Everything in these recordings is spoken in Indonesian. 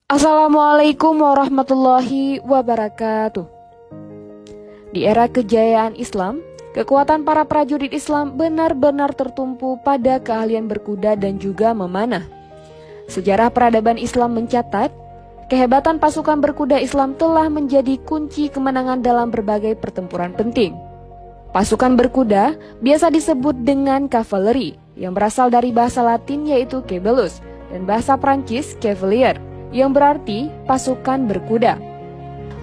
Assalamualaikum warahmatullahi wabarakatuh. Di era kejayaan Islam, kekuatan para prajurit Islam benar-benar tertumpu pada keahlian berkuda dan juga memanah. Sejarah peradaban Islam mencatat, kehebatan pasukan berkuda Islam telah menjadi kunci kemenangan dalam berbagai pertempuran penting. Pasukan berkuda biasa disebut dengan kavaleri, yang berasal dari bahasa Latin yaitu cabellus, dan bahasa Prancis cavalier, yang berarti pasukan berkuda.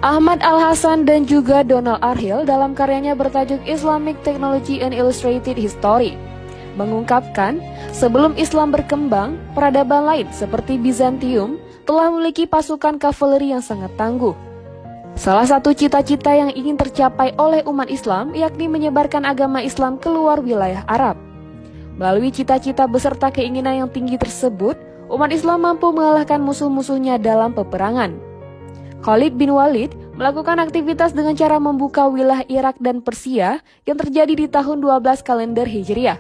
Ahmad Al-Hasan dan juga Donald R. Hill dalam karyanya bertajuk Islamic Technology and Illustrated History mengungkapkan, sebelum Islam berkembang, peradaban lain seperti Bizantium telah memiliki pasukan kavaleri yang sangat tangguh. Salah satu cita-cita yang ingin tercapai oleh umat Islam yakni menyebarkan agama Islam keluar wilayah Arab. Melalui cita-cita beserta keinginan yang tinggi tersebut, umat Islam mampu mengalahkan musuh-musuhnya dalam peperangan. Khalid bin Walid melakukan aktivitas dengan cara membuka wilayah Irak dan Persia yang terjadi di tahun 12 kalender Hijriah.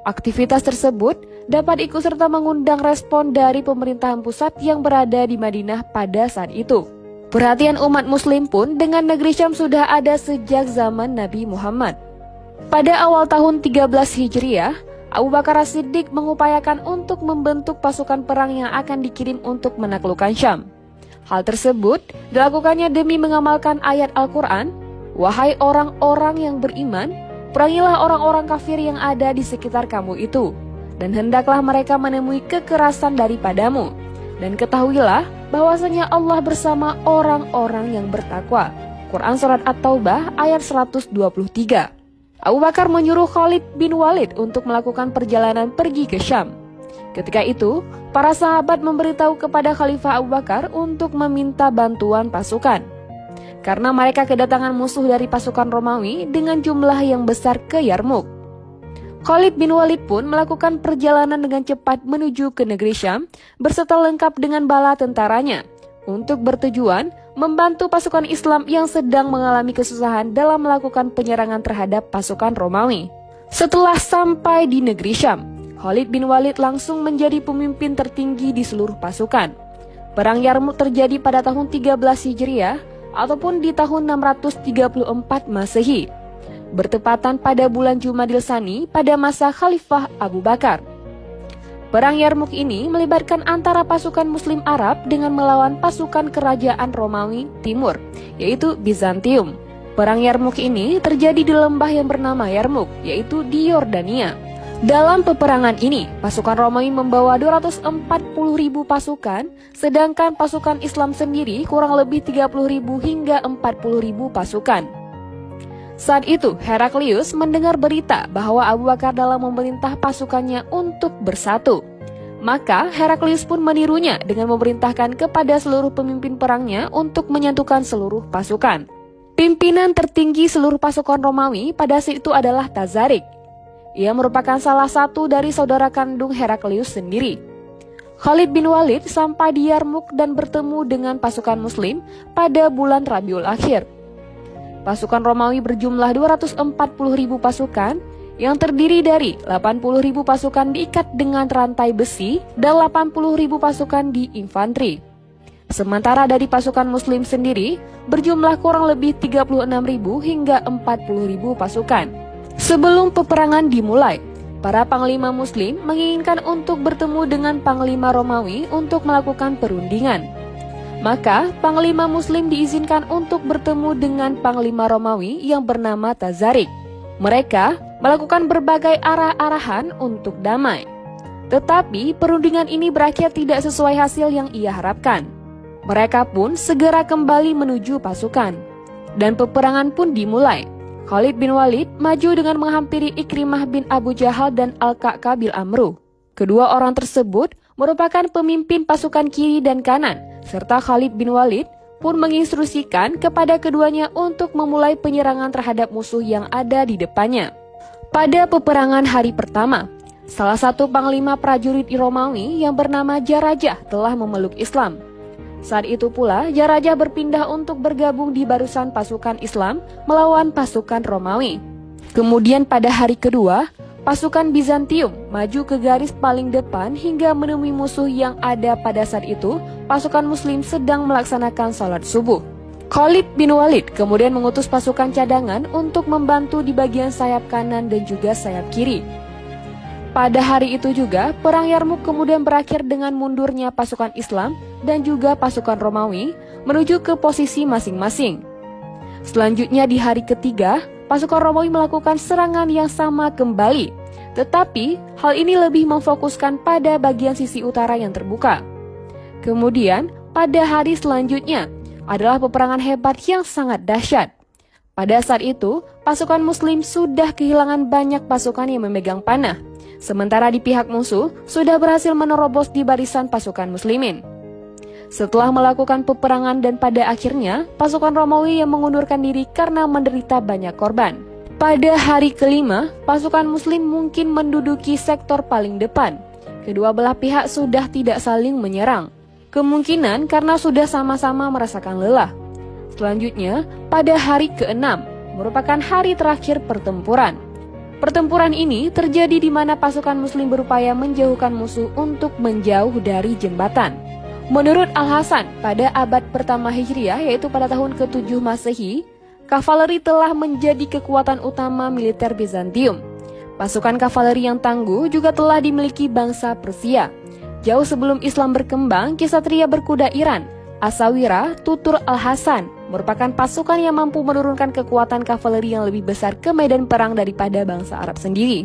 Aktivitas tersebut dapat ikut serta mengundang respon dari pemerintahan pusat yang berada di Madinah pada saat itu. Perhatian umat muslim pun dengan negeri Syam sudah ada sejak zaman Nabi Muhammad. Pada awal tahun 13 Hijriah, Abu Bakar As-Siddiq mengupayakan untuk membentuk pasukan perang yang akan dikirim untuk menaklukkan Syam. Hal tersebut dilakukannya demi mengamalkan ayat Al-Quran, "Wahai orang-orang yang beriman, perangilah orang-orang kafir yang ada di sekitar kamu itu, dan hendaklah mereka menemui kekerasan daripadamu. Dan ketahuilah bahwasanya Allah bersama orang-orang yang bertakwa." Quran Surat At-Taubah ayat 123. Abu Bakar menyuruh Khalid bin Walid untuk melakukan perjalanan pergi ke Syam. Ketika itu, para sahabat memberitahu kepada Khalifah Abu Bakar untuk meminta bantuan pasukan. Karena mereka kedatangan musuh dari pasukan Romawi dengan jumlah yang besar ke Yarmuk. Khalid bin Walid pun melakukan perjalanan dengan cepat menuju ke negeri Syam berserta lengkap dengan bala tentaranya untuk bertujuan membantu pasukan Islam yang sedang mengalami kesusahan dalam melakukan penyerangan terhadap pasukan Romawi. Setelah sampai di negeri Syam, Khalid bin Walid langsung menjadi pemimpin tertinggi di seluruh pasukan. Perang Yarmuk terjadi pada tahun 13 Hijriah ataupun di tahun 634 Masehi, bertepatan pada bulan Jumadil Tsani pada masa Khalifah Abu Bakar. Perang Yarmuk ini melibatkan antara pasukan Muslim Arab dengan melawan pasukan kerajaan Romawi Timur, yaitu Bizantium. Perang Yarmuk ini terjadi di lembah yang bernama Yarmuk, yaitu di Yordania. Dalam peperangan ini, pasukan Romawi membawa 240.000 pasukan, sedangkan pasukan Islam sendiri kurang lebih 30.000 hingga 40.000 pasukan. Saat itu, Heraklius mendengar berita bahwa Abu Bakar dalam memerintah pasukannya untuk bersatu. Maka Heraklius pun menirunya dengan memerintahkan kepada seluruh pemimpin perangnya untuk menyatukan seluruh pasukan. Pimpinan tertinggi seluruh pasukan Romawi pada saat itu adalah Tazarik. Ia merupakan salah satu dari saudara kandung Heraklius sendiri. Khalid bin Walid sampai di Yarmuk dan bertemu dengan pasukan Muslim pada bulan Rabiul Akhir. Pasukan Romawi berjumlah 240.000 pasukan yang terdiri dari 80.000 pasukan diikat dengan rantai besi dan 80.000 pasukan di infanteri. Sementara dari pasukan Muslim sendiri berjumlah kurang lebih 36.000 hingga 40.000 pasukan. Sebelum peperangan dimulai, para panglima Muslim menginginkan untuk bertemu dengan panglima Romawi untuk melakukan perundingan. Maka, panglima Muslim diizinkan untuk bertemu dengan panglima Romawi yang bernama Tazarik. Mereka melakukan berbagai arah-arahan untuk damai. Tetapi, perundingan ini berakhir tidak sesuai hasil yang ia harapkan. Mereka pun segera kembali menuju pasukan. Dan peperangan pun dimulai. Khalid bin Walid maju dengan menghampiri Ikrimah bin Abu Jahal dan Al-Ka'ka bil Amru. Kedua orang tersebut merupakan pemimpin pasukan kiri dan kanan, serta Khalid bin Walid pun menginstruksikan kepada keduanya untuk memulai penyerangan terhadap musuh yang ada di depannya. Pada peperangan hari pertama, salah satu panglima prajurit Romawi yang bernama Jarajah telah memeluk Islam. Saat itu pula, Jarajah berpindah untuk bergabung di barisan pasukan Islam melawan pasukan Romawi. Kemudian pada hari kedua, pasukan Bizantium maju ke garis paling depan hingga menemui musuh yang ada pada saat itu. Pasukan Muslim sedang melaksanakan salat subuh. Khalid bin Walid kemudian mengutus pasukan cadangan untuk membantu di bagian sayap kanan dan juga sayap kiri. Pada hari itu juga, Perang Yarmuk kemudian berakhir dengan mundurnya pasukan Islam dan juga pasukan Romawi menuju ke posisi masing-masing. Selanjutnya di hari ketiga, pasukan Romawi melakukan serangan yang sama kembali. Tetapi, hal ini lebih memfokuskan pada bagian sisi utara yang terbuka. Kemudian, pada hari selanjutnya adalah peperangan hebat yang sangat dahsyat. Pada saat itu, pasukan Muslim sudah kehilangan banyak pasukan yang memegang panah. Sementara di pihak musuh sudah berhasil menerobos di barisan pasukan Muslimin. Setelah melakukan peperangan dan pada akhirnya, pasukan Romawi yang mengundurkan diri karena menderita banyak korban. Pada hari kelima, pasukan Muslim mungkin menduduki sektor paling depan. Kedua belah pihak sudah tidak saling menyerang. Kemungkinan karena sudah sama-sama merasakan lelah. Selanjutnya, pada hari keenam, merupakan hari terakhir pertempuran. Pertempuran ini terjadi di mana pasukan Muslim berupaya menjauhkan musuh untuk menjauh dari jembatan. Menurut Al-Hasan, pada abad pertama Hijriah, yaitu pada tahun ke-7 Masehi, kavaleri telah menjadi kekuatan utama militer Bizantium. Pasukan kavaleri yang tangguh juga telah dimiliki bangsa Persia. Jauh sebelum Islam berkembang, Kisatria berkuda Iran, Asawira Tutur Al-Hasan, merupakan pasukan yang mampu menurunkan kekuatan kavaleri yang lebih besar ke medan perang daripada bangsa Arab sendiri.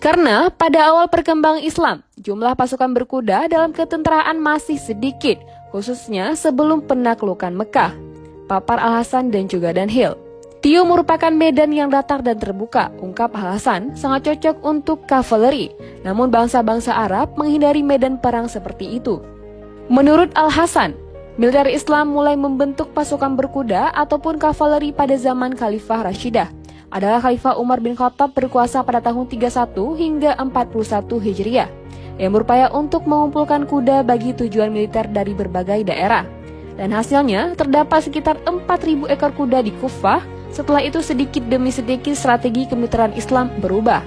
Karena pada awal perkembangan Islam, jumlah pasukan berkuda dalam ketenteraan masih sedikit, khususnya sebelum penaklukan Mekah, papar Al-Hasan dan juga Danhil. Tiu merupakan medan yang datar dan terbuka, ungkap Al-Hasan, sangat cocok untuk kavaleri. Namun bangsa-bangsa Arab menghindari medan perang seperti itu. Menurut Al-Hasan, militer Islam mulai membentuk pasukan berkuda ataupun kavaleri pada zaman Khalifah Rashidah. Adalah Khalifah Umar bin Khattab berkuasa pada tahun 31 hingga 41 Hijriah, yang berupaya untuk mengumpulkan kuda bagi tujuan militer dari berbagai daerah. Dan hasilnya terdapat sekitar 4.000 ekor kuda di Kufah. Setelah itu sedikit demi sedikit strategi kemiliteran Islam berubah.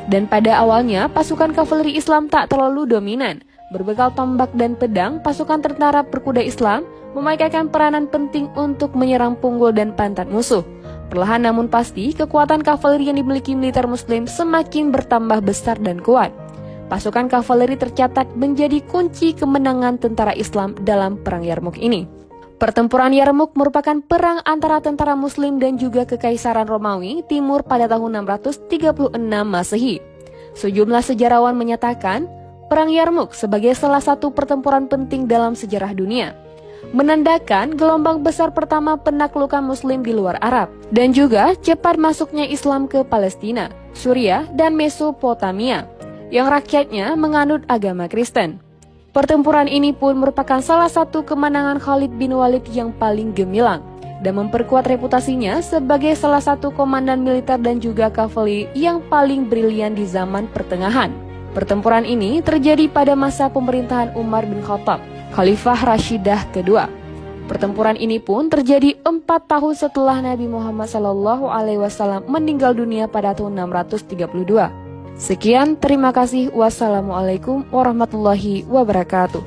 Dan pada awalnya pasukan kavaleri Islam tak terlalu dominan. Berbekal tombak dan pedang, pasukan tentara berkuda Islam memainkan peranan penting untuk menyerang punggul dan pantat musuh. Perlahan namun pasti, kekuatan kavaleri yang dimiliki militer Muslim semakin bertambah besar dan kuat. Pasukan kavaleri tercatat menjadi kunci kemenangan tentara Islam dalam Perang Yarmuk ini. Pertempuran Yarmuk merupakan perang antara tentara Muslim dan juga Kekaisaran Romawi Timur pada tahun 636 Masehi. Sejumlah sejarawan menyatakan Perang Yarmuk sebagai salah satu pertempuran penting dalam sejarah dunia, menandakan gelombang besar pertama penaklukan Muslim di luar Arab, dan juga cepat masuknya Islam ke Palestina, Suriah, dan Mesopotamia, yang rakyatnya menganut agama Kristen. Pertempuran ini pun merupakan salah satu kemenangan Khalid bin Walid yang paling gemilang, dan memperkuat reputasinya sebagai salah satu komandan militer dan juga kavaleri yang paling brilian di zaman pertengahan. Pertempuran ini terjadi pada masa pemerintahan Umar bin Khattab, Khalifah Rashidah kedua. Pertempuran ini pun terjadi 4 tahun setelah Nabi Muhammad SAW meninggal dunia pada tahun 632. Sekian, terima kasih. Wassalamualaikum warahmatullahi wabarakatuh.